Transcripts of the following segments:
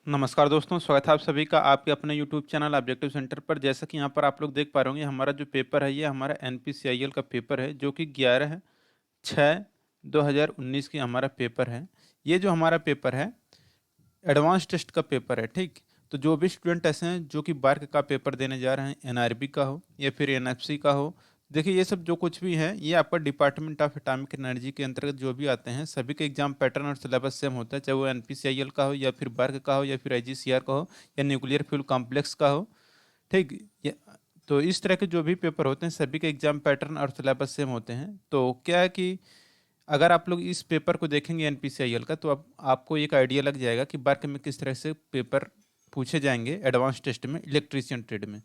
नमस्कार दोस्तों, स्वागत है आप सभी का आपके अपने यूट्यूब चैनल ऑब्जेक्टिव सेंटर पर। जैसा कि यहाँ पर आप लोग देख पा रहे होंगे, हमारा जो पेपर है ये हमारा एनपीसीआईएल का पेपर है, जो कि 11/6/2019 की हमारा पेपर है। ये जो हमारा पेपर है एडवांस टेस्ट का पेपर है, ठीक। तो जो भी स्टूडेंट ऐसे हैं जो कि बार्क का पेपर देने जा रहे हैं, एनआरबी का हो या फिर एनएफसी का हो, देखिए ये सब जो कुछ भी है ये आपका डिपार्टमेंट ऑफ एटॉमिक एनर्जी के अंतर्गत जो भी आते हैं, सभी का एग्जाम पैटर्न और सिलेबस सेम होता है, चाहे वो एनपीसीआईएल का हो या फिर बार्क का हो या फिर आईजीसीआर का हो या न्यूक्लियर फ्यूल कॉम्प्लेक्स का हो, ठीक। ये तो इस तरह के जो भी पेपर होते हैं सभी के एग्जाम पैटर्न और सिलेबस सेम होते हैं। तो क्या है कि अगर आप लोग इस पेपर को देखेंगे एनपीसीआईएल का, तो आपको एक आइडिया लग जाएगा कि बार्क में किस तरह से पेपर पूछे जाएंगे एडवांस टेस्ट में इलेक्ट्रीशियन ट्रेड में।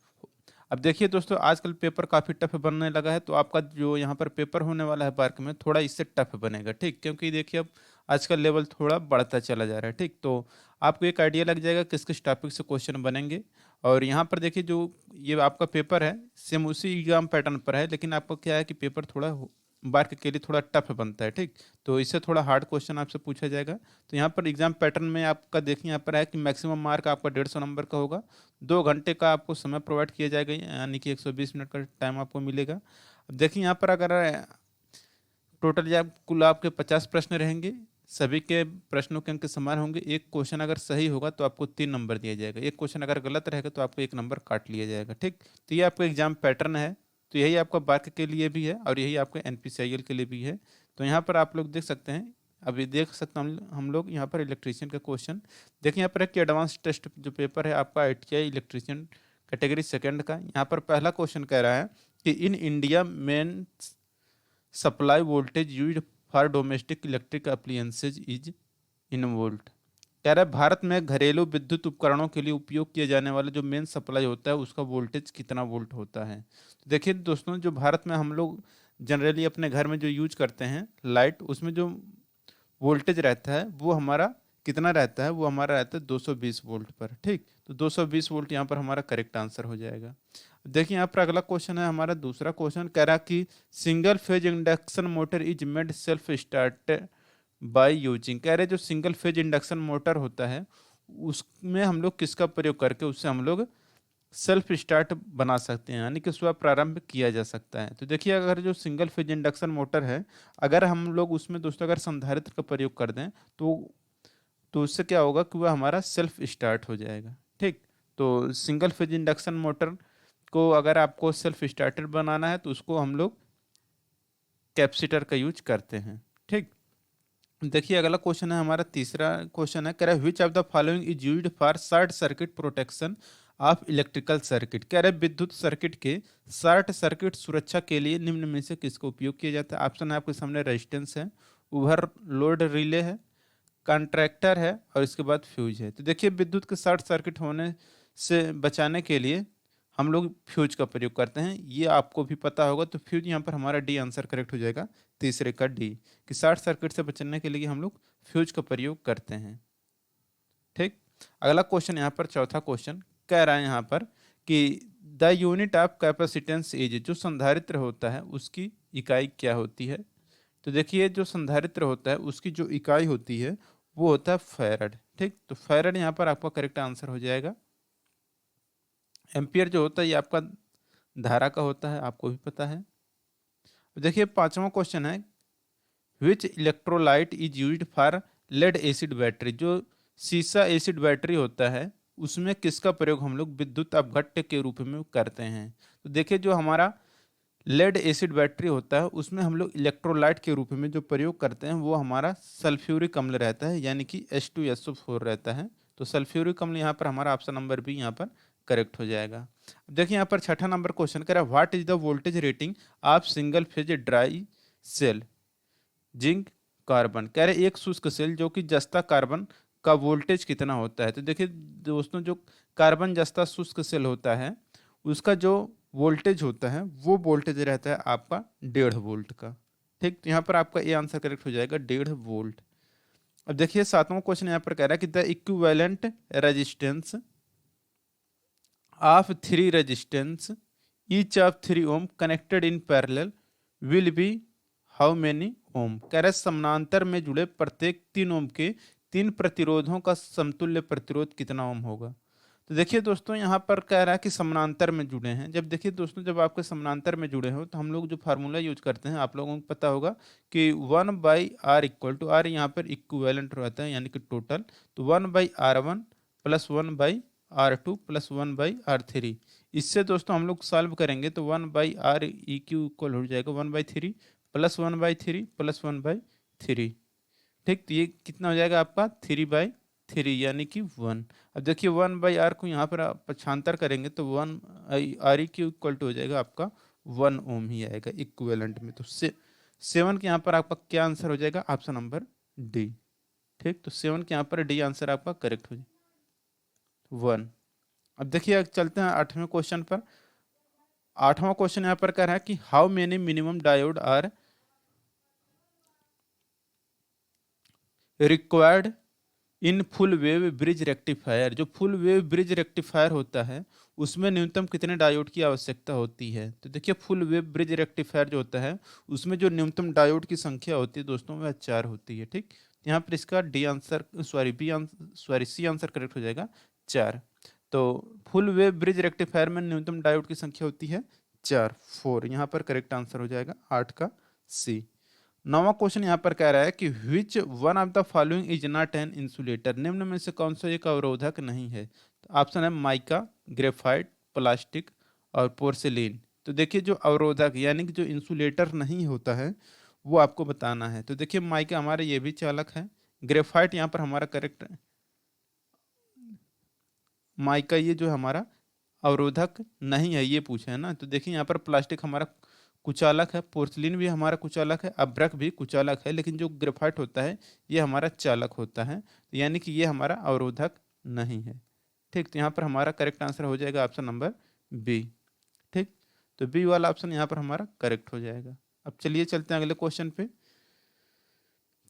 अब देखिए दोस्तों, आजकल पेपर काफ़ी टफ बनने लगा है, तो आपका जो यहाँ पर पेपर होने वाला है बार्क में थोड़ा इससे टफ बनेगा, ठीक। क्योंकि देखिए अब आजकल लेवल थोड़ा बढ़ता चला जा रहा है, ठीक। तो आपको एक आइडिया लग जाएगा किस किस टॉपिक से क्वेश्चन बनेंगे। और यहाँ पर देखिए जो ये आपका पेपर है सेम उसी एग्जाम पैटर्न पर है, लेकिन आपको क्या है कि पेपर थोड़ा बार्क के लिए थोड़ा टफ बनता है, ठीक। तो इससे थोड़ा हार्ड क्वेश्चन आपसे पूछा जाएगा। तो यहाँ पर एग्जाम पैटर्न में आपका देखिए यहाँ पर है कि मैक्सिमम मार्क आपका 150 नंबर का होगा। 2 घंटे का आपको समय प्रोवाइड किया जाएगा, यानी कि 120 मिनट का टाइम आपको मिलेगा। अब देखिए यहाँ पर अगर टोटल या कुल आपके 50 प्रश्न रहेंगे, सभी के प्रश्नों के अंक समान होंगे। एक क्वेश्चन अगर सही होगा तो आपको 3 नंबर दिया जाएगा, एक क्वेश्चन अगर गलत रहेगा तो आपको 1 नंबर काट लिया जाएगा, ठीक। तो ये आपका एग्जाम पैटर्न है। तो यही आपका बार्क के लिए भी है और यही आपका एनपीसीआईएल के लिए भी है। तो यहाँ पर आप लोग देख सकते हैं, अभी देख सकते हैं हम लोग यहाँ पर इलेक्ट्रीशियन का क्वेश्चन। देखिए यहाँ पर है कि एडवांस टेस्ट जो पेपर है आपका आईटीआई इलेक्ट्रीशियन कैटेगरी सेकंड का, यहाँ पर पहला क्वेश्चन कह रहा है कि in India main supply voltage used for domestic electric appliances is in volt. कह रहा है भारत में घरेलू विद्युत उपकरणों के लिए उपयोग किए जाने वाला जो मेन सप्लाई होता है उसका वोल्टेज कितना वोल्ट होता है। तो देखिए दोस्तों, जो भारत में हम लोग जनरली अपने घर में जो यूज करते हैं लाइट, उसमें जो वोल्टेज रहता है वो हमारा कितना रहता है, वो हमारा रहता है 220 वोल्ट पर, ठीक। तो 220 वोल्ट यहाँ पर हमारा करेक्ट आंसर हो जाएगा। देखिए यहाँ पर अगला क्वेश्चन है हमारा दूसरा क्वेश्चन, कह रहा कि single phase induction motor is made self start by using. कह रहे जो सिंगल फेज इंडक्शन मोटर होता है उसमें हम लोग किसका प्रयोग करके उससे हम लोग सेल्फ स्टार्ट बना सकते हैं, यानी कि स्व प्रारंभ किया जा सकता है। तो देखिए अगर जो सिंगल फेज इंडक्शन मोटर है, अगर हम लोग उसमें दोस्तों अगर संधारित्र का प्रयोग कर दें तो उससे क्या होगा कि वह हमारा सेल्फ स्टार्ट हो जाएगा, ठीक। तो सिंगल फेज इंडक्शन मोटर को अगर आपको सेल्फ स्टार्टर बनाना है तो उसको हम लोग कैपेसिटर का यूज करते हैं, ठीक। देखिए अगला क्वेश्चन है हमारा तीसरा क्वेश्चन है, कह रहा है which of the following is used for short circuit protection of electrical circuit. कह रहे विद्युत सर्किट के शॉर्ट सर्किट सुरक्षा के लिए निम्न में से किसका उपयोग किया जाता है। ऑप्शन है आपके सामने, रेजिस्टेंस है, ओवरलोड रिले है, कॉन्ट्रैक्टर है और इसके बाद फ्यूज है। तो देखिए विद्युत के शॉर्ट सर्किट होने से बचाने के लिए हम लोग फ्यूज का प्रयोग करते हैं, ये आपको भी पता होगा। तो फ्यूज यहाँ पर हमारा डी आंसर करेक्ट हो जाएगा, तीसरे का डी, कि शॉर्ट सर्किट से बचने के लिए हम लोग फ्यूज का प्रयोग करते हैं, ठीक। अगला क्वेश्चन यहाँ पर चौथा क्वेश्चन कह रहा है यहाँ पर कि the unit of capacitance is, जो संधारित्र होता है उसकी इकाई क्या होती है। तो देखिए जो संधारित्र होता है उसकी जो इकाई होती है वो होता है फैरड, ठीक। तो फैरड यहाँ पर आपका करेक्ट आंसर हो जाएगा। एम्पियर जो होता है ये आपका धारा का होता है, आपको भी पता है। देखिए पांचवा क्वेश्चन है which electrolyte is used for lead acid battery. जो सीसा एसिड बैटरी होता है उसमें किसका प्रयोग हम लोग विद्युत अपघट्य के रूप में करते हैं। तो देखिए जो हमारा लेड एसिड बैटरी होता है उसमें हम लोग इलेक्ट्रोलाइट के रूप में जो प्रयोग करते हैं वो हमारा सल्फ्यूरिक अम्ल रहता है, यानी कि H2SO4 रहता है। तो सल्फ्यूरिक अम्ल यहाँ पर हमारा ऑप्शन नंबर बी यहाँ पर करेक्ट हो जाएगा। अब देखिए यहाँ पर छठा नंबर क्वेश्चन कह रहा है what is the voltage rating of single phase dry cell zinc carbon. कह रहे एक शुष्क सेल जो कि जस्ता कार्बन का वोल्टेज कितना होता है। तो देखिए दोस्तों जो कार्बन जस्ता शुष्क सेल होता है उसका जो वोल्टेज होता है वो वोल्टेज रहता है आपका 1.5 वोल्ट का, ठीक। तो यहाँ पर आपका ये आंसर करेक्ट हो जाएगा 1.5 वोल्ट। अब देखिए सातवां क्वेश्चन यहाँ पर कह रहा है कि the equivalent resistance of 3 resistance each of 3 ohm connected in parallel will be how many ohm. कह रहे समानांतर में जुड़े प्रत्येक 3 ओम के तीन प्रतिरोधों का समतुल्य प्रतिरोध कितना ओम होगा। तो देखिए दोस्तों, यहाँ पर कह रहा है कि समानांतर में जुड़े हैं। जब देखिए दोस्तों, जब आपके समानांतर में जुड़े हो तो हम लोग जो फार्मूला यूज करते हैं आप लोगों को पता होगा कि 1/r इक्वल टू, आर यहाँ पर इक्विवेलेंट रहता है यानी कि टोटल, तो 1/r1 plus 1/r2 plus 1/r3। इससे दोस्तों हम लोग सॉल्व करेंगे तो 1/r(EQ) इक्वल हो जाएगा 1/3 प्लस 1/3 प्लस 1/3। ठीक, तो ये कितना हो जाएगा आपका 3/3 यानी कि 1। अब देखिए 1/r को यहाँ पर आप पक्षांतर करेंगे तो 1/r(EQ) इक्वल टू हो जाएगा आपका 1 ओम ही आएगा इक्विवेलेंट में। तो 7 के यहाँ पर आपका क्या आंसर हो जाएगा, ऑप्शन नंबर डी। ठीक, तो 7 के यहाँ पर डी आंसर आपका करेक्ट हो जाएगा 1। अब देखिए अब चलते हैं 8वें क्वेश्चन पर। 8वां क्वेश्चन यहाँ पर कह रहा है कि how many minimum diode are required in full wave bridge rectifier. जो फुल वेव ब्रिज रेक्टिफायर होता है उसमें न्यूनतम कितने डायोड की आवश्यकता होती है। तो देखिए फुल वेव ब्रिज रेक्टिफायर जो होता है उसमें जो न्यूनतम डायोड की संख्या होती है दोस्तों वह 4 होती है। ठीक, यहाँ पर इसका D answer sorry C answer correct हो जाएगा 4। तो फुल वेव ब्रिज रेक्टिफायर में न्यूनतम डायोड की संख्या होती है 4 यहाँ पर करेक्ट आंसर हो जाएगा 8 का सी। 9वां क्वेश्चन यहाँ पर कह रहा है कि which one of the following is not an insulator. निम्न में से कौन सा एक अवरोधक नहीं है। तो ऑप्शन है माइका, ग्रेफाइट, प्लास्टिक और पोर्सिलीन। तो देखिए जो अवरोधक यानी कि जो इंसुलेटर नहीं होता है वो आपको बताना है। तो देखिए माइका हमारा ये भी चालक है, ग्रेफाइट यहाँ पर हमारा करेक्ट है, माइका ये जो हमारा अवरोधक नहीं है ये पूछा है ना। तो देखिए यहाँ पर प्लास्टिक हमारा कुचालक है, पोर्सिलीन भी हमारा कुचालक है, अभ्रक भी कुचालक है, लेकिन जो ग्रेफाइट होता है ये हमारा चालक होता है, तो यानी कि ये हमारा अवरोधक नहीं है। ठीक, तो यहाँ पर हमारा करेक्ट आंसर हो जाएगा ऑप्शन नंबर बी। ठीक, तो बी वाला ऑप्शन यहाँ पर हमारा करेक्ट हो जाएगा। अब चलिए चलते हैं अगले क्वेश्चन पे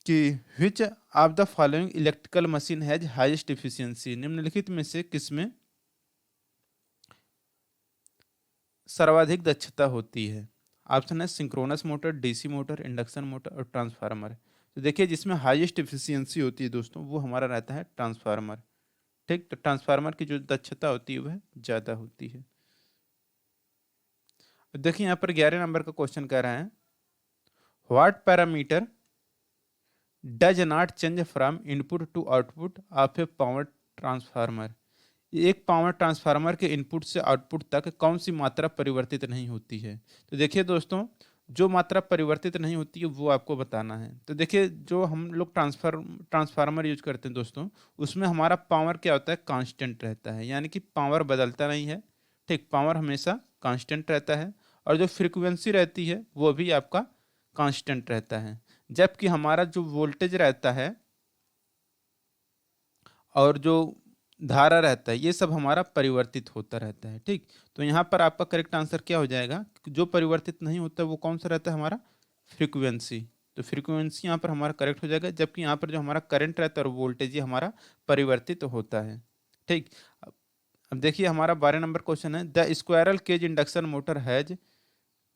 कि which of the following electrical machine has highest efficiency. निम्नलिखित में से किसमें सर्वाधिक दक्षता होती है। ऑप्शन है synchronous motor, DC motor, induction motor और ट्रांसफार्मर। तो देखिए जिसमें हाईएस्ट इफिशियंसी होती है दोस्तों वो हमारा रहता है ट्रांसफार्मर। ठीक, तो ट्रांसफार्मर की जो दक्षता होती है वह ज़्यादा होती है। देखिए यहाँ पर 11 नंबर का क्वेश्चन कह रहा है what parameter does not change from input to output of a power transformer. एक पावर ट्रांसफार्मर के इनपुट से आउटपुट तक कौन सी मात्रा परिवर्तित नहीं होती है। तो देखिए दोस्तों जो मात्रा परिवर्तित नहीं होती है वो आपको बताना है। तो देखिए जो हम लोग ट्रांसफार्मर यूज करते हैं दोस्तों उसमें हमारा पावर क्या होता है, कांस्टेंट रहता है, यानी कि पावर बदलता नहीं है। ठीक, पावर हमेशा कांस्टेंट रहता है और जो फ्रीक्वेंसी रहती है वो भी आपका कांस्टेंट रहता है। जबकि हमारा जो वोल्टेज रहता है और जो धारा रहता है ये सब हमारा परिवर्तित होता रहता है। ठीक, तो यहाँ पर आपका करेक्ट आंसर क्या हो जाएगा, जो परिवर्तित नहीं होता वो कौन सा रहता है हमारा, फ्रीक्वेंसी। तो फ्रीक्वेंसी यहाँ पर हमारा करेक्ट हो जाएगा, जबकि यहाँ पर जो हमारा करंट रहता है और वोल्टेज ये हमारा परिवर्तित होता है। ठीक, अब देखिए हमारा 12 नंबर क्वेश्चन है the squirrel cage induction motor has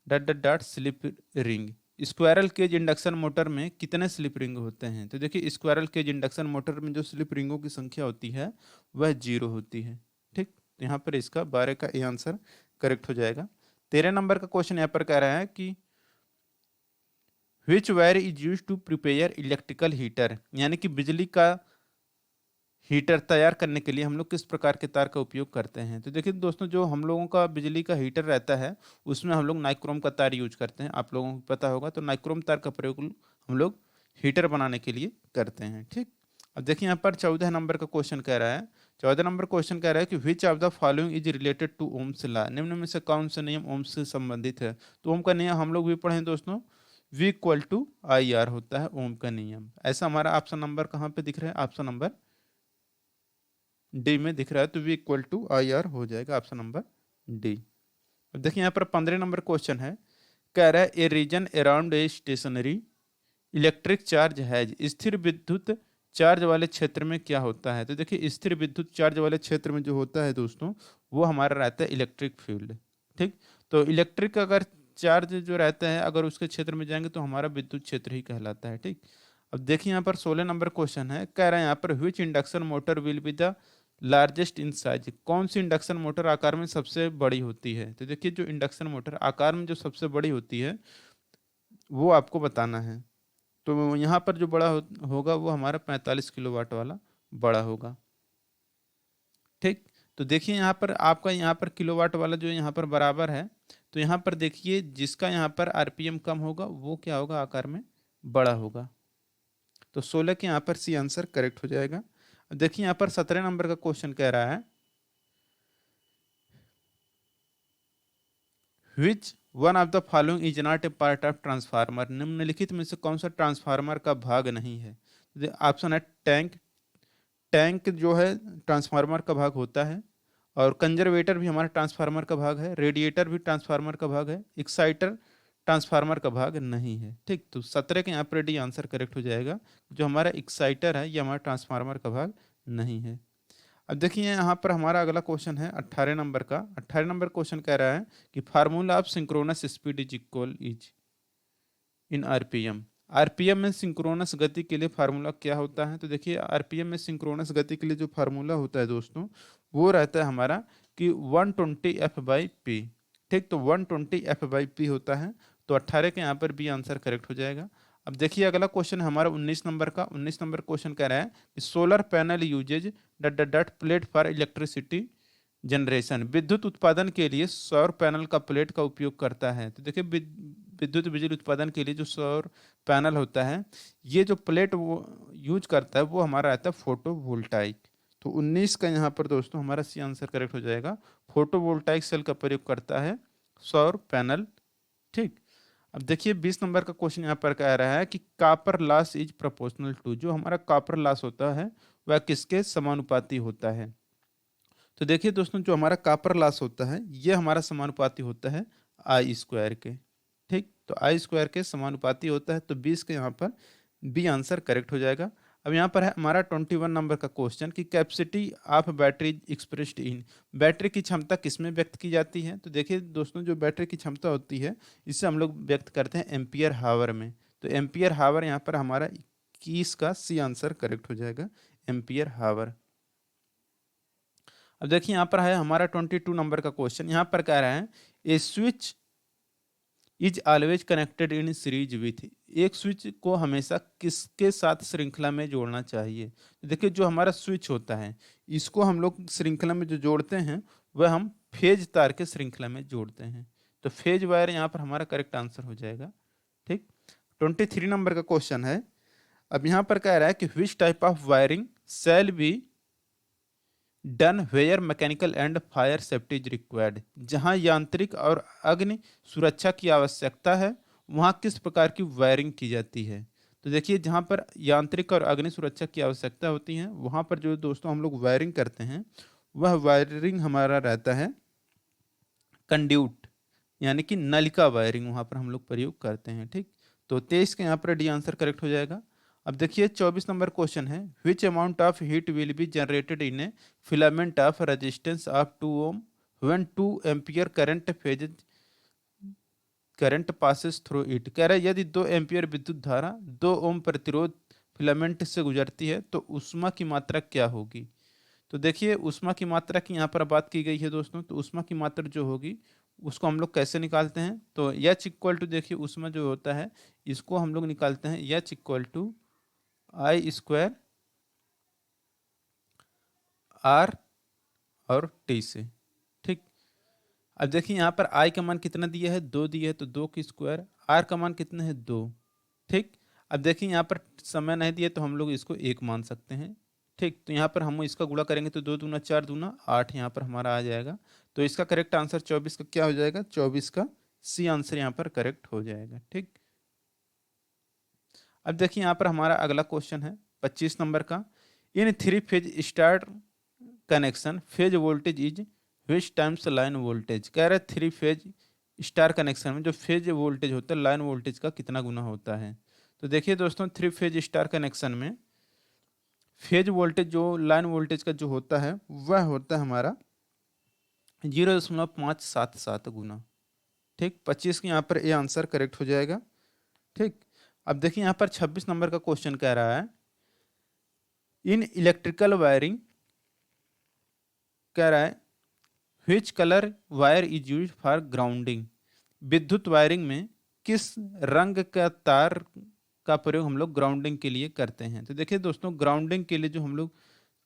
dot dot dot slip ring. Squirrel cage induction motor में कितने स्लिप रिंग होते हैं। तो देखिए स्क्वायरल केज इंडक्शन मोटर में जो स्लिप रिंगों की संख्या होती है वह 0 होती है। ठीक, तो यहाँ पर इसका 12 का ए आंसर करेक्ट हो जाएगा। 13 नंबर का क्वेश्चन यहाँ पर कह रहा है कि which wire is use to prepare electrical heater. यानी कि बिजली का हीटर तैयार करने के लिए हम लोग किस प्रकार के तार का उपयोग करते हैं। तो देखिए दोस्तों जो हम लोगों का बिजली का हीटर रहता है उसमें हम लोग नाइक्रोम का तार यूज करते हैं, आप लोगों को पता होगा। तो नाइक्रोम तार का प्रयोग हम लोग हीटर बनाने के लिए करते हैं। ठीक, अब देखिए यहाँ पर 14 नंबर का क्वेश्चन कह रहा है, 14 नंबर क्वेश्चन कह रहा है कि which of the following is related to Ohm's law. निम्न में से कौन सा नियम ओम्स से संबंधित है। तो ओम का नियम हम लोग भी पढ़े दोस्तों, V equal to I R होता है ओम का नियम। ऐसा हमारा ऑप्शन नंबर कहाँ पे दिख रहा है, ऑप्शन नंबर डी में दिख रहा है। तो V equal to I R हो जाएगा ऑप्शन नंबर डी। अब देखिए यहाँ पर 15 नंबर क्वेश्चन है, कह रहा है a region around a stationary electric charge has. स्थिर विद्युत चार्ज वाले क्षेत्र में क्या होता है। तो देखिए स्थिर विद्युत चार्ज वाले क्षेत्र में जो होता है दोस्तों वो हमारा रहता है इलेक्ट्रिक फील्ड। ठीक, तो इलेक्ट्रिक अगर चार्ज जो रहता है अगर उसके क्षेत्र में जाएंगे तो हमारा विद्युत क्षेत्र ही कहलाता है। ठीक, अब देखिए यहाँ पर 16 नंबर क्वेश्चन है, कह रहा है यहाँ पर which induction motor will be the largest in size, कौन सी इंडक्शन मोटर आकार में सबसे बड़ी होती है। तो देखिए जो इंडक्शन मोटर आकार में जो सबसे बड़ी होती है वो आपको बताना है। तो यहाँ पर जो बड़ा होगा वो हमारा 45 किलोवाट वाला बड़ा होगा। ठीक, तो देखिए यहाँ पर आपका यहाँ पर किलोवाट वाला जो यहाँ पर बराबर है, तो यहाँ पर देखिए जिसका यहाँ पर आरपीएम कम होगा वो क्या होगा, आकार में बड़ा होगा। तो 16 के यहाँ पर सी आंसर करेक्ट हो जाएगा। देखिए यहाँ पर 17 नंबर का क्वेश्चन कह रहा है which one of the following is not a part of transformer, निम्नलिखित में से कौन सा ट्रांसफार्मर का भाग नहीं है। ऑप्शन है टैंक, टैंक जो है ट्रांसफार्मर का भाग होता है, और कंजर्वेटर भी हमारा ट्रांसफार्मर का भाग है, रेडिएटर भी ट्रांसफार्मर का भाग है, एक्साइटर ट्रांसफार्मर का भाग नहीं है। ठीक, तो 17 के यहाँ पर डी आंसर करेक्ट हो जाएगा। जो हमारा एक्साइटर है ये हमारा ट्रांसफार्मर का भाग नहीं है। अब देखिए यहाँ पर हमारा अगला क्वेश्चन है 18 नंबर का। 18 नंबर क्वेश्चन कह रहा है कि formula of synchronous speed is equal is in RPM. RPM में सिंक्रोनस गति के लिए फार्मूला क्या होता है। तो देखिए आरपीएम में सिंक्रोनस गति के लिए जो फार्मूला होता है दोस्तों वो रहता है हमारा कि 120 एफ बाई पी। ठीक, तो 120 एफ बाई पी होता है। तो 18 के यहाँ पर बी आंसर करेक्ट हो जाएगा। अब देखिए अगला क्वेश्चन है हमारा 19 नंबर का। 19 नंबर क्वेश्चन कह रहा है कि solar panel uses dot dot dot plate for electricity generation, विद्युत उत्पादन के लिए सौर पैनल का प्लेट का उपयोग करता है। तो देखिए विद्युत बिजली उत्पादन के लिए जो सौर पैनल होता है ये जो प्लेट वो यूज करता है वो हमारा रहता है फोटोवोल्टाइक। तो 19 का यहाँ पर दोस्तों हमारा सी आंसर करेक्ट हो जाएगा। फोटोवोल्टाइक सेल का प्रयोग करता है सौर पैनल। ठीक, अब देखिए 20 नंबर का क्वेश्चन यहाँ पर कह रहा है कि copper loss is proportional to, जो हमारा कापर लॉस होता है वह किसके समानुपाती होता है। तो देखिए दोस्तों जो हमारा कापर लॉस होता है ये हमारा समानुपाती होता है आई स्क्वायर के। ठीक, तो आई स्क्वायर के समानुपाती होता है। तो 20 के यहाँ पर बी आंसर करेक्ट हो जाएगा। अब यहाँ पर है हमारा 21 नंबर का क्वेश्चन कि capacity of battery expressed in, battery की क्षमता किसमें व्यक्त की जाती है। तो देखिए दोस्तों जो बैटरी की क्षमता होती है इसे हम लोग व्यक्त करते हैं एम्पियर हावर में। तो एम्पियर हावर यहाँ पर हमारा 21 का सी आंसर करेक्ट हो जाएगा, एम्पियर हावर। अब देखिए यहाँ पर है हमारा 22 नंबर का क्वेश्चन। यहाँ पर कह रहा है a switch is always connected in series with, एक स्विच को हमेशा किसके साथ श्रृंखला में जोड़ना चाहिए। तो देखिए जो हमारा स्विच होता है इसको हम लोग श्रृंखला में जो जोड़ते हैं वह हम फेज तार के श्रृंखला में जोड़ते हैं। तो फेज वायर यहाँ पर हमारा करेक्ट आंसर हो जाएगा। ठीक, 23 नंबर का क्वेश्चन है। अब यहाँ पर कह रहा है कि which type of wiring shall be done where mechanical and fire safety is required, जहां यांत्रिक और अग्नि सुरक्षा की आवश्यकता है वहां किस प्रकार की वायरिंग की जाती है। तो देखिए जहां पर यांत्रिक और अग्नि सुरक्षा की आवश्यकता होती है वहां पर जो दोस्तों हम लोग वायरिंग करते हैं वह वायरिंग हमारा रहता है कंड्यूट, यानी कि नलिका वायरिंग वहां पर हम लोग प्रयोग करते हैं। ठीक, तो 23 के यहाँ पर डी आंसर करेक्ट हो जाएगा। अब देखिए 24 नंबर क्वेश्चन है which amount of heat will be generated in a filament of resistance of 2 ohm when 2 ampere current passes through it. कह रहा है यदि 2 एम्पियर विद्युत धारा 2 ओम प्रतिरोध फिलामेंट से गुजरती है तो ऊष्मा की मात्रा क्या होगी। तो देखिए ऊष्मा की मात्रा की यहाँ पर बात की गई है दोस्तों। तो ऊष्मा की मात्रा जो होगी उसको हम लोग कैसे निकालते हैं। तो एच इक्वल टू देखिए ऊष्मा जो होता है इसको हम लोग निकालते हैं H equal to I square R और टी से। ठीक, अब देखिए यहाँ पर आई का मान कितना दिया है, 2 दिया है तो 2 की स्क्वायर, आर का मान कितना है 2। ठीक, अब देखिए यहाँ पर समय नहीं दिया तो हम लोग इसको 1 मान सकते हैं। ठीक, तो यहाँ पर हम इसका गुणा करेंगे तो 2 दूना 4 दूना 8 यहाँ पर हमारा आ जाएगा। तो इसका करेक्ट आंसर 24 का क्या हो जाएगा, 24 का सी आंसर यहाँ पर करेक्ट हो जाएगा। ठीक, अब देखिए यहाँ पर हमारा अगला क्वेश्चन है 25 नंबर का। इन 3 phase star connection phase voltage is which times line voltage. कह रहे 3 फेज स्टार कनेक्शन में जो फेज वोल्टेज होता है लाइन वोल्टेज का कितना गुना होता है। तो देखिए दोस्तों 3 फेज स्टार कनेक्शन में फेज वोल्टेज जो लाइन वोल्टेज का जो होता है वह होता है हमारा 0.577 गुना। ठीक, 25 के यहाँ पर ये आंसर करेक्ट हो जाएगा। ठीक, अब देखिए यहाँ पर 26 नंबर का क्वेश्चन कह रहा है इन इलेक्ट्रिकल वायरिंग, कह रहा है which colour wire is use for grounding. विद्युत वायरिंग में किस रंग का तार का प्रयोग हम लोग ग्राउंडिंग के लिए करते हैं। तो देखिए दोस्तों, ग्राउंडिंग के लिए जो हम लोग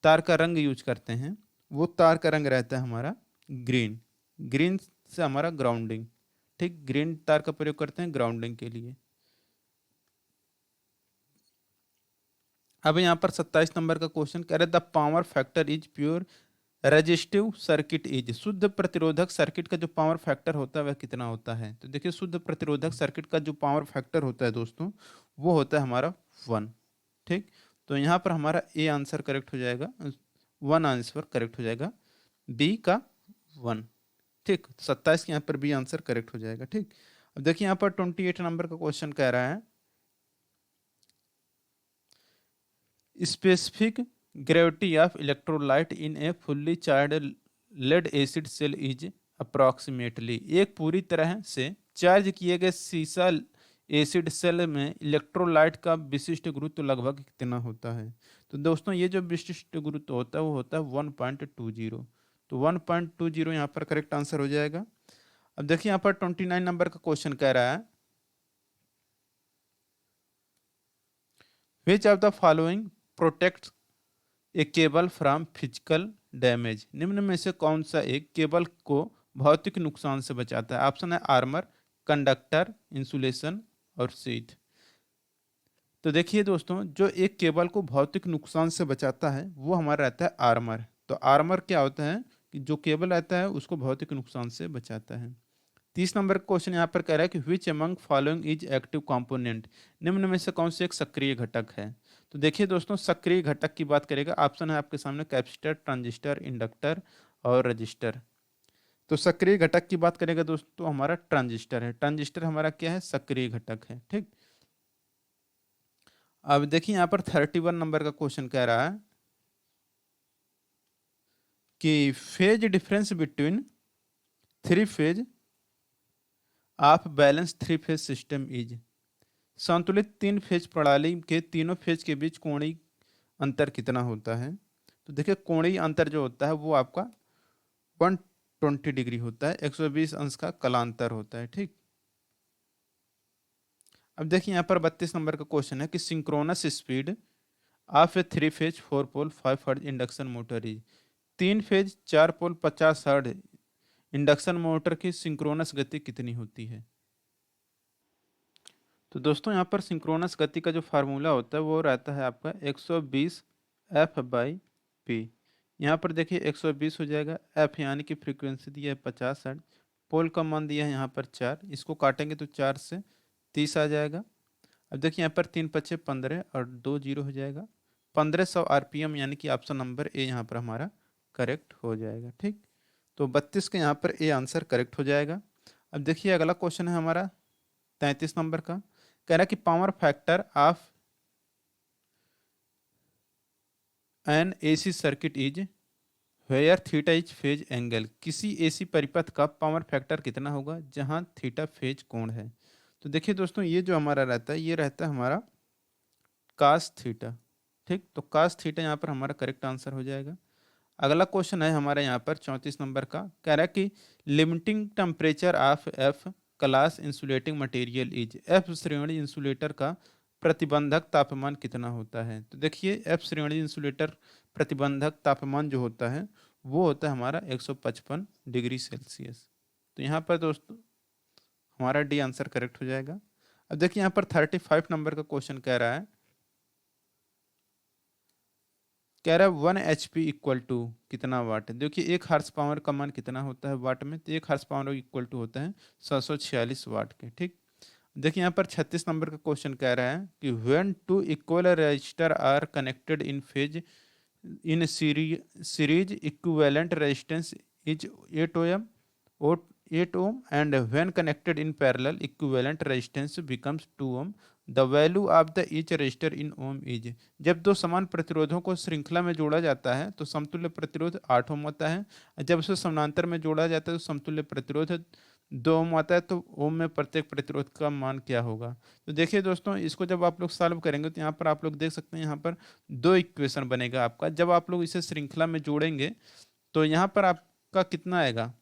तार का रंग यूज करते हैं वो तार का रंग रहता है हमारा ग्रीन। ग्रीन से हमारा ग्राउंडिंग, ठीक, ग्रीन तार का प्रयोग करते हैं ग्राउंडिंग के लिए। अब यहाँ पर 27 नंबर का क्वेश्चन कह रहे the power factor is pure resistive circuit is. शुद्ध प्रतिरोधक सर्किट का जो पावर फैक्टर होता है वह कितना होता है। तो देखिए शुद्ध प्रतिरोधक सर्किट का जो पावर फैक्टर होता है दोस्तों वो होता है हमारा 1। ठीक, तो यहाँ पर हमारा ए आंसर करेक्ट हो जाएगा, 1 आंसर करेक्ट हो जाएगा, बी का 1। ठीक, 27 के यहाँ पर बी आंसर करेक्ट हो जाएगा। ठीक, अब देखिए यहाँ पर 28 नंबर का क्वेश्चन कह रहा है specific gravity of electrolyte in a fully charge lead acid cell is approximately. एक पूरी तरह से चार्ज किए गए सीसा एसिड सेल में इलेक्ट्रोलाइट का विशिष्ट गुरुत्व लगभग कितना होता है। तो दोस्तों ये जो विशिष्ट गुरुत्व होता है वो होता है 1.20। तो 1.20 यहाँ पर करेक्ट आंसर हो जाएगा। अब देखिए यहाँ पर 29 नंबर का क्वेश्चन कह रहा है which of the following protect A cable from physical damage. निम्न में से कौन सा एक केबल को भौतिक नुकसान से बचाता है। ऑप्शन है आर्मर, कंडक्टर, इंसुलेशन और शीट। तो देखिए दोस्तों, जो एक केबल को भौतिक नुकसान से बचाता है वो हमारा रहता है आर्मर। तो आर्मर क्या होता है कि जो केबल रहता है उसको भौतिक नुकसान से बचाता है। 30 नंबर क्वेश्चन यहाँ पर कह रहा है कि which among following is active component. निम्न में से कौन से एक सक्रिय घटक है। तो देखिए दोस्तों, सक्रिय घटक की बात करेगा, ऑप्शन है आपके सामने कैपेसिटर, ट्रांजिस्टर, इंडक्टर और रजिस्टर। तो सक्रिय घटक की बात करेगा दोस्तों हमारा ट्रांजिस्टर है। ट्रांजिस्टर हमारा क्या है, सक्रिय घटक है। ठीक, अब देखिए यहाँ पर 31 नंबर का क्वेश्चन कह रहा है कि phase difference between 3 phase of balance 3 phase system is. संतुलित 3 फेज प्रणाली के तीनों फेज के बीच कोणीय अंतर कितना होता है। तो देखिए कोणीय अंतर जो होता है वो आपका 120 डिग्री होता है, 120 अंश का कलांतर होता है। ठीक, अब देखिए यहाँ पर 32 नंबर का क्वेश्चन है कि synchronous speed of a 3 phase 4 pole 5 hertz induction motor is. 3 phase 4 pole 50 hertz induction motor की सिंक्रोनस गति कितनी होती है। तो दोस्तों यहाँ पर सिंक्रोनस गति का जो फार्मूला होता है वो रहता है आपका 120 F/P। यहाँ पर देखिए 120 हो जाएगा, F यानी कि फ्रीक्वेंसी दी है 50 हर्ट्ज, पोल का मान दिया है यहाँ पर 4, इसको काटेंगे तो 4 से 30 आ जाएगा। अब देखिए यहाँ पर 3 पच्चे 15 और 2 जीरो हो जाएगा, 1500 RPM, यानी कि ऑप्शन नंबर ए यहाँ पर हमारा करेक्ट हो जाएगा। ठीक, तो 32 के यहाँ पर ए आंसर करेक्ट हो जाएगा। अब देखिए अगला क्वेश्चन है हमारा 33 नंबर का, कह रहा है कि power factor of an AC circuit is where theta is phase angle. किसी एसी परिपथ का पावर फैक्टर कितना होगा जहां थीटा फेज कोण है। तो देखिए दोस्तों, ये जो हमारा रहता है ये रहता है हमारा कास थीटा। ठीक, तो कास थीटा यहाँ पर हमारा करेक्ट आंसर हो जाएगा। अगला क्वेश्चन है हमारे यहाँ पर 34 नंबर का, कह रहा है कि limiting temperature of F class insulating material is. F श्रेणी इंसुलेटर का प्रतिबंधक तापमान कितना होता है। तो देखिए एफ श्रेणी इंसुलेटर प्रतिबंधक तापमान जो होता है वो होता है हमारा 155 डिग्री सेल्सियस। तो यहाँ पर दोस्तों हमारा डी आंसर करेक्ट हो जाएगा। अब देखिए यहाँ पर 35 नंबर का क्वेश्चन कह रहा है 1 HP इक्वल टू कितना वाट है। देखिए 1 हार्स पावर का मान कितना होता है वाट में। तो 1 हार्स पावर इक्वल टू होता है 746 वाट के। ठीक, देखिए यहाँ पर 36 नंबर का क्वेश्चन कह रहा है कि when two equal resistor are connected in phase in series equivalent resistance is 8 ohm 8 ohm and when connected in parallel equivalent resistance becomes 2 ohm the value of the each resistor in ohm is. जब दो समान प्रतिरोधों को श्रृंखला में जोड़ा जाता है तो समतुल्य प्रतिरोध 8 ओम होता है, जब उसे समानांतर में जोड़ा जाता है तो समतुल्य प्रतिरोध 2 ओम आता है, तो ओम में प्रत्येक प्रतिरोध का मान क्या होगा। तो देखिए दोस्तों, इसको जब आप लोग सॉल्व करेंगे तो यहाँ पर आप लोग देख सकते हैं, यहाँ पर 2 इक्वेशन बनेगा आपका। जब आप लोग इसे श्रृंखला में जोड़ेंगे तो यहाँ पर आपका कितना आएगा,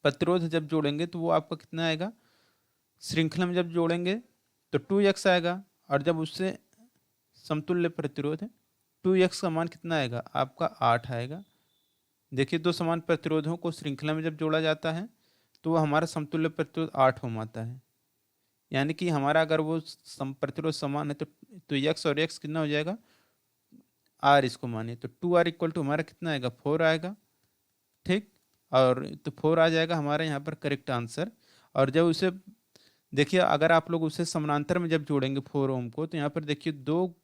प्रतिरोध जब जोड़ेंगे तो वो आपका कितना आएगा, श्रृंखला में जब जोड़ेंगे तो 2x आएगा, और जब उससे समतुल्य प्रतिरोध है 2x का मान कितना आएगा, आपका 8 आएगा। देखिए, दो समान प्रतिरोधों को श्रृंखला में जब जोड़ा जाता है तो वो हमारा समतुल्य प्रतिरोध 8 ओम आता है। यानी कि हमारा अगर वो प्रतिरोध समान है तो x और x कितना हो जाएगा, r इसको मानिए, तो 2r इक्वल टू हमारा कितना आएगा, 4 आएगा। ठीक, और तो 4 आ जाएगा हमारा यहाँ पर करेक्ट आंसर। और जब उसे देखिए, अगर आप लोग उसे समानांतर में जब जोड़ेंगे 4 ओम को, तो यहाँ पर देखिए 2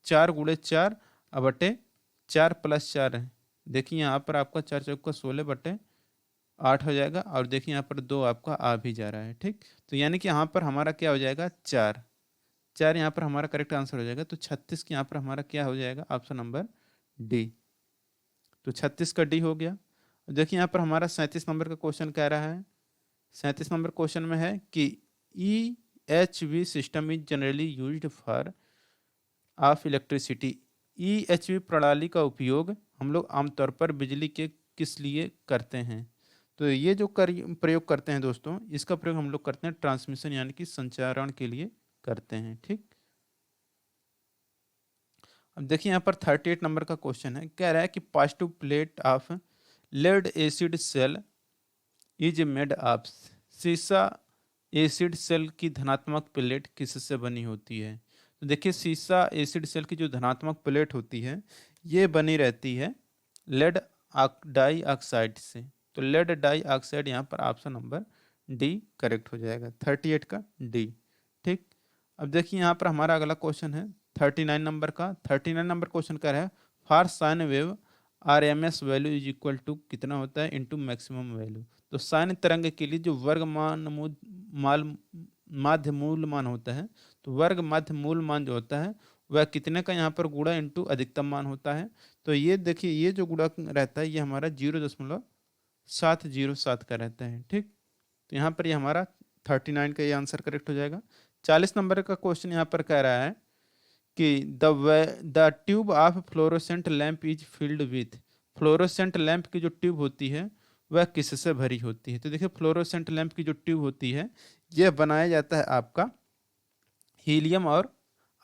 4 गुणे 4 बटे 4 प्लस 4 है। देखिए यहाँ पर आपका 4 चौका 16 बटे 8 हो जाएगा, और देखिए यहाँ पर 2 आपका आ भी जा रहा है। ठीक, तो यानी कि यहाँ पर हमारा क्या हो जाएगा, 4 4 यहाँ पर हमारा करेक्ट आंसर हो जाएगा। तो 36 के यहाँ पर हमारा क्या हो जाएगा, ऑप्शन नंबर डी। तो 36 का डी हो गया। देखिए यहाँ पर हमारा 37 नंबर का क्वेश्चन कह रहा है, 37 नंबर क्वेश्चन में है कि EHV system is generally used for of electricity. EHV प्रणाली का उपयोग हम लोग आमतौर पर बिजली के किस लिए करते हैं। तो ये जो प्रयोग करते हैं दोस्तों, इसका प्रयोग हम लोग करते हैं ट्रांसमिशन यानी कि संचारण के लिए करते हैं। ठीक, अब देखिए यहाँ पर 38 नंबर का क्वेश्चन है, कह रहा है कि positive plate of lead acid cell is made of. सीसा एसिड सेल की धनात्मक प्लेट किससे बनी होती है। तो देखिए, सीसा एसिड सेल की जो धनात्मक प्लेट होती है ये बनी रहती है लेड डाई ऑक्साइड से। तो लेड डाई ऑक्साइड यहाँ पर ऑप्शन नंबर डी करेक्ट हो जाएगा, 38 का डी। ठीक, अब देखिए यहाँ पर हमारा अगला क्वेश्चन है 39 नंबर का। 39 नंबर क्वेश्चन क्या है, for sine wave RMS value is equal to कितना होता है, इनटू मैक्सिमम वैल्यू। तो साइन तरंग के लिए जो वर्ग माध्य मूल मान होता है, तो वर्ग माध्य मूल मान जो होता है वह कितने का यहाँ पर गुणा इनटू अधिकतम मान होता है। तो ये देखिए, ये जो गुणा रहता है ये हमारा 0.707 का रहता है। ठीक, तो यहाँ पर ये हमारा 39 का ये आंसर करेक्ट हो जाएगा। 40 नंबर का क्वेश्चन यहाँ पर कह रहा है कि the tube of fluorescent lamp is filled with. Fluorescent lamp की जो ट्यूब होती है वह किससे भरी होती है। तो देखिए, फ्लोरोसेंट लैंप की जो ट्यूब होती है यह बनाया जाता है आपका हीलियम और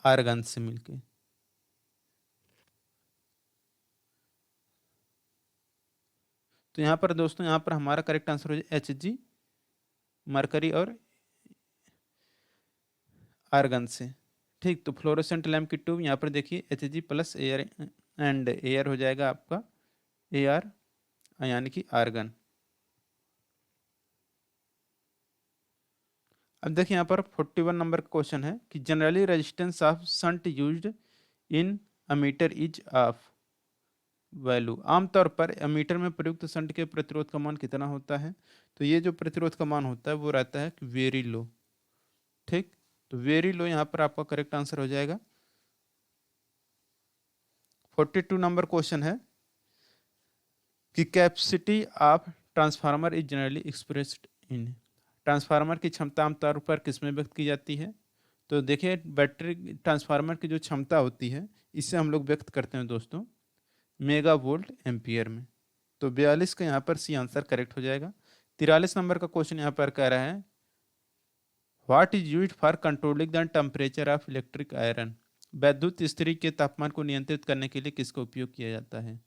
आर्गन से मिलके। तो यहाँ पर दोस्तों, यहाँ पर हमारा करेक्ट आंसर हो जाए Hg, मरकरी और आर्गन से। ठीक, तो फ्लोरोसेंट लैंप की ट्यूब यहाँ पर देखिए Hg plus air and air हो जाएगा आपका Ar यानी कि आर्गन। अब देखिए यहाँ पर 41 नंबर का क्वेश्चन है कि generally resistance of shunt used in ammeter is of value. आमतौर पर अमीटर में प्रयुक्त शंट के प्रतिरोध का मान कितना होता है। तो ये जो प्रतिरोध का मान होता है वो रहता है वेरी लो। ठीक, तो वेरी लो यहाँ पर आपका करेक्ट आंसर हो जाएगा। 42 नंबर क्वेश्चन है कि capacity of transformer is generally expressed in. Transformer की क्षमता आमतौर पर किस में व्यक्त की जाती है। तो देखिए, बैटरी ट्रांसफार्मर की जो क्षमता होती है इसे हम लोग व्यक्त करते हैं दोस्तों मेगा वोल्ट एम्पियर में। तो 42 का यहाँ पर सी आंसर करेक्ट हो जाएगा। 43 नंबर का क्वेश्चन यहाँ पर कह रहा है what is used for controlling the temperature of electric iron. वैद्युत इस्त्री के तापमान को नियंत्रित करने के लिए किसका उपयोग किया जाता है।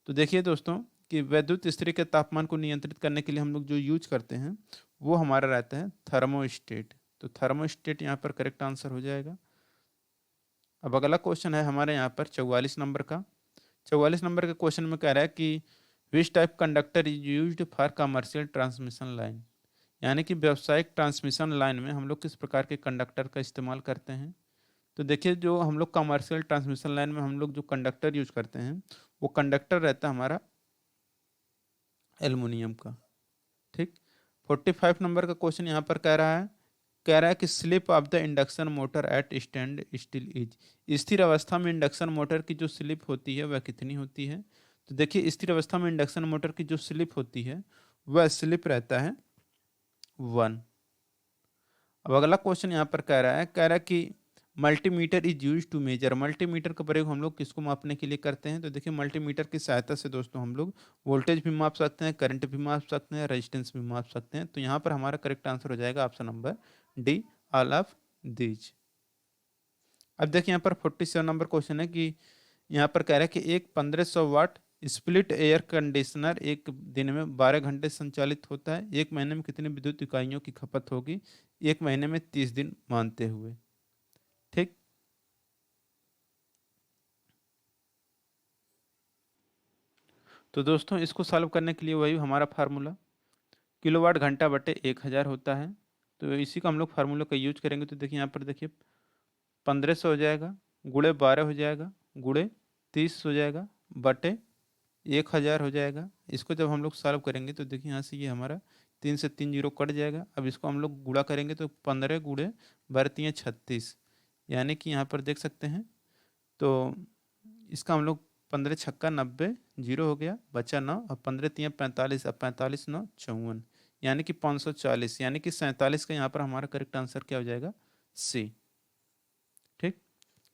तो देखिए दोस्तों कि वैद्युत इस्त्री के तापमान को नियंत्रित करने के लिए हम लोग जो यूज करते हैं वो हमारा रहता है थर्मोस्टेट। तो थर्मोस्टेट यहाँ पर करेक्ट आंसर हो जाएगा। अब अगला क्वेश्चन है हमारे यहाँ पर 44 नंबर का। 44 नंबर के क्वेश्चन में कह रहा है कि which type conductor is used for commercial transmission line. यानी कि व्यावसायिक ट्रांसमिशन लाइन में हम लोग किस प्रकार के कंडक्टर का इस्तेमाल करते हैं। तो देखिए, जो हम लोग कमर्शियल ट्रांसमिशन लाइन में हम लोग जो कंडक्टर यूज करते हैं वो कंडक्टर रहता है हमारा एल्युमिनियम का। ठीक, 45 नंबर का क्वेश्चन यहाँ पर कह रहा है कि slip of the induction motor eight stand still is. स्थिर अवस्था में इंडक्शन मोटर की जो स्लिप होती है वह कितनी होती है। तो देखिए, स्थिर अवस्था में इंडक्शन मोटर की जो स्लिप होती है वह स्लिप रहता है 1। अब अगला क्वेश्चन यहाँ पर कह रहा है कि multimeter is use to measure. Multimeter का प्रयोग हम लोग किसको मापने के लिए करते हैं? तो देखिए मल्टीमीटर की सहायता से दोस्तों हम लोग वोल्टेज भी माप सकते हैं, करंट भी माप सकते हैं, रेजिस्टेंस भी माप सकते हैं। तो यहाँ पर हमारा करेक्ट आंसर हो जाएगा option number D, all of these. अब देखिए यहाँ पर 47 नंबर क्वेश्चन है कि यहाँ पर कह रहा है कि एक 1500 वाट स्प्लिट एयर कंडीशनर एक दिन में 12 घंटे संचालित होता है, एक महीने में कितनी विद्युत इकाइयों की खपत होगी एक महीने में 30 दिन मानते हुए। ठीक, तो दोस्तों इसको सॉल्व करने के लिए वही हमारा फार्मूला किलोवाट घंटा बटे 1000 होता है। तो इसी का हम लोग फार्मूला का यूज करेंगे। तो देखिए यहाँ पर देखिए 1500 हो जाएगा, गुणे 12 हो जाएगा, गुणे 30 हो जाएगा, बटे 1000 हो जाएगा। इसको जब हम लोग सॉल्व करेंगे तो देखिए यहाँ से ये हमारा 3 से 3 जीरो कट जाएगा। अब इसको हम लोग गुणा करेंगे तो 15 गुणे 12 36, यानी कि यहाँ पर देख सकते हैं। तो इसका हम लोग 15 छक्का 90, जीरो हो गया, बचा 9, अब 15 3 45, अब 45 9 54, यानी कि 540, यानी कि 47 का यहाँ पर हमारा करेक्ट आंसर क्या हो जाएगा? सी। ठीक,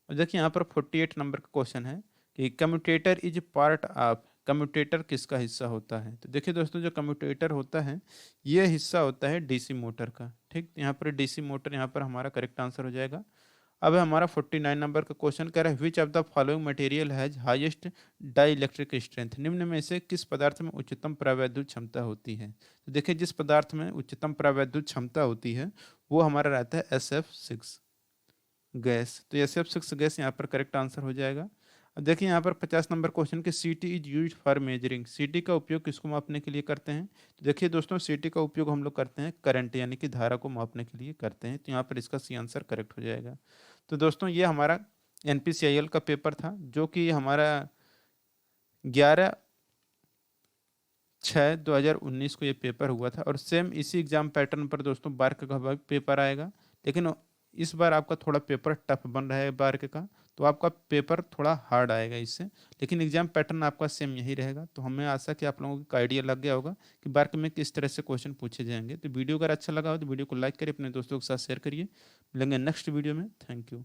और देखिए यहाँ पर 48 नंबर का क्वेश्चन है कि commutator is part of. Commutator किसका हिस्सा होता है? तो देखिए दोस्तों जो कम्यूटेटर होता है ये हिस्सा होता है डीसी मोटर का। ठीक, यहाँ पर डीसी मोटर यहाँ पर हमारा करेक्ट आंसर हो जाएगा। अब हमारा 49 नंबर का क्वेश्चन कह रहा है which of the following material has highest dielectric strength. निम्न में से किस पदार्थ में उच्चतम प्रवैद्युत क्षमता होती है? तो देखिए जिस पदार्थ में उच्चतम प्रवैद्युत क्षमता होती है वो हमारा रहता है SF6 गैस। तो SF6 गैस यहाँ पर करेक्ट आंसर हो जाएगा। अब देखिए यहाँ पर 50 नंबर क्वेश्चन के CT is use for measuring. CT का उपयोग किसको मापने के लिए करते हैं? तो देखिए दोस्तों CT का उपयोग हम लोग करते हैं करंट यानी कि धारा को मापने के लिए करते हैं। तो यहाँ पर इसका सी आंसर करेक्ट हो जाएगा। तो दोस्तों ये हमारा NPCIL का पेपर था जो कि हमारा 11/6/2019 को ये पेपर हुआ था। और सेम इसी एग्जाम पैटर्न पर दोस्तों बार्क का भी पेपर आएगा, लेकिन इस बार आपका थोड़ा पेपर टफ बन रहा है बार्क का, तो आपका पेपर थोड़ा हार्ड आएगा इससे, लेकिन एग्जाम पैटर्न आपका सेम यही रहेगा। तो हमें आशा कि आप लोगों को आइडिया लग गया होगा कि बार्क में किस तरह से क्वेश्चन पूछे जाएंगे। तो वीडियो अगर अच्छा लगा हो तो वीडियो को लाइक करिए, अपने दोस्तों के साथ शेयर करिए। मिलेंगे नेक्स्ट वीडियो में। Thank you.